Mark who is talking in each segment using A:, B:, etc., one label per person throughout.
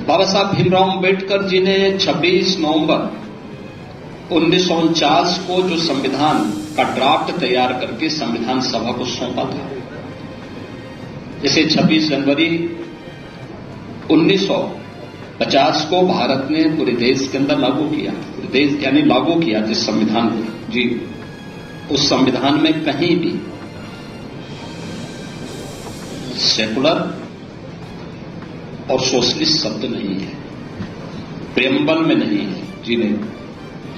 A: बाबा साहब भीमराव अम्बेडकर जी ने 26 नवंबर 1949 को जो संविधान का ड्राफ्ट तैयार करके संविधान सभा को सौंपा था, इसे 26 जनवरी 1950 को भारत ने पूरे देश के अंदर लागू किया। पूरे देश यानी लागू किया जिस संविधान को, जी उस संविधान में कहीं भी सेकुलर और सोशलिस्ट शब्द नहीं है, प्रेम्बल में नहीं है, जी नहीं,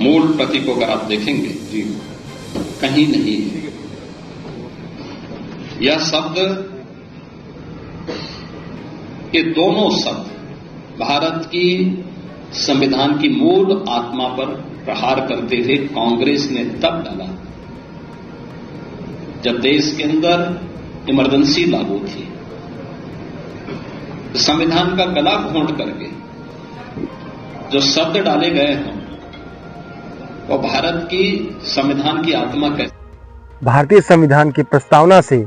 A: मूल प्रति को अगर आप देखेंगे जी कहीं नहीं है। यह शब्द, ये दोनों शब्द भारत की संविधान की मूल आत्मा पर प्रहार करते हुए कांग्रेस ने तब डाला जब देश के अंदर इमरजेंसी लागू थी। संविधान का गला घोंट करके जो शब्द डाले गए हैं वो भारत की संविधान की आत्मा कैसे।
B: भारतीय संविधान की प्रस्तावना से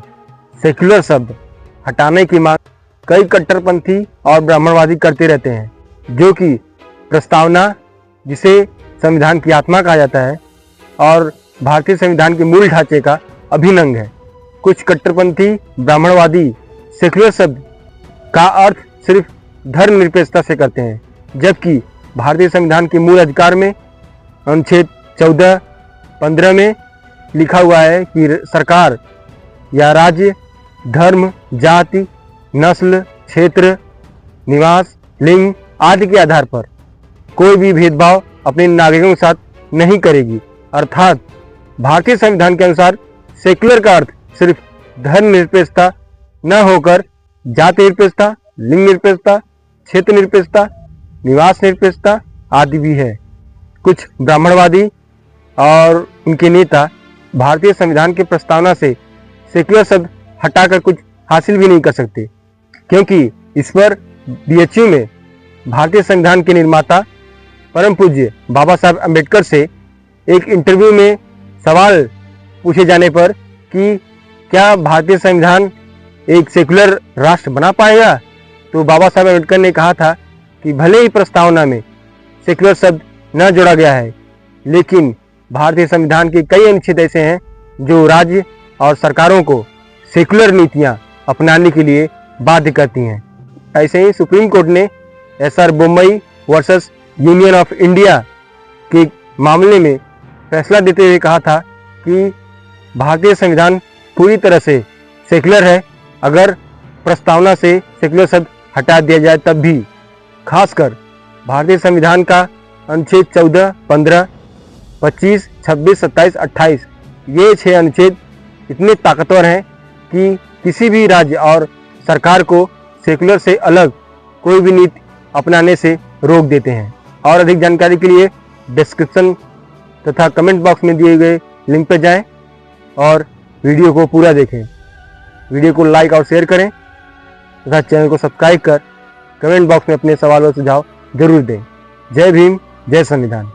B: सेक्युलर शब्द हटाने की मांग कई कट्टरपंथी और ब्राह्मणवादी करते रहते हैं, जो कि प्रस्तावना जिसे संविधान की आत्मा कहा जाता है और भारतीय संविधान के मूल ढांचे का अभिन्न है। कुछ कट्टरपंथी ब्राह्मणवादी सेक्युलर शब्द का अर्थ सिर्फ धर्मनिरपेक्षता से करते हैं, जबकि भारतीय संविधान के मूल अधिकार में अनुच्छेद 14-15 में लिखा हुआ है कि सरकार या राज्य धर्म, जाति, नस्ल, क्षेत्र, निवास, लिंग आदि के आधार पर कोई भी भेदभाव अपने नागरिकों के साथ नहीं करेगी। अर्थात भारतीय संविधान के अनुसार सेक्युलर का अर्थ सिर्फ धर्मनिरपेक्षता न होकर जाति निरपेक्षता, लिंग निरपेक्षता, क्षेत्र निरपेक्षता, निवास निरपेक्षता आदि भी है। कुछ ब्राह्मणवादी और उनके नेता भारतीय संविधान की प्रस्तावना से सेक्युलर शब्द हटाकर कुछ हासिल भी नहीं कर सकते, क्योंकि इस पर बीएचयू में भारतीय संविधान के निर्माता परम पूज्य बाबा साहब अम्बेडकर से एक इंटरव्यू में सवाल पूछे जाने पर कि क्या भारतीय संविधान एक सेक्युलर राष्ट्र बना पाएगा, तो बाबा साहब अम्बेडकर ने कहा था कि भले ही प्रस्तावना में सेक्युलर शब्द न जोड़ा गया है, लेकिन भारतीय संविधान के कई अनुच्छेद ऐसे हैं जो राज्य और सरकारों को सेक्युलर नीतियां अपनाने के लिए बाध्य करती हैं। ऐसे ही सुप्रीम कोर्ट ने SR Bommai versus union of India के मामले में फैसला देते हुए कहा था कि भारतीय संविधान पूरी तरह से सेक्युलर है अगर प्रस्तावना से सेक्युलर शब्द हटा दिया जाए तब भी। खासकर भारतीय संविधान का अनुच्छेद 14, 15, 25, 26, 27, 28 ये 6 अनुच्छेद इतने ताकतवर हैं कि किसी भी राज्य और सरकार को सेक्युलर से अलग कोई भी नीति अपनाने से रोक देते हैं। और अधिक जानकारी के लिए डिस्क्रिप्शन तथा कमेंट बॉक्स में दिए गए लिंक पर जाएं और वीडियो को पूरा देखें। वीडियो को लाइक और शेयर करें तथा चैनल को सब्सक्राइब कर कमेंट बॉक्स में अपने सवाल और सुझाव जरूर दें। जय भीम, जय संविधान।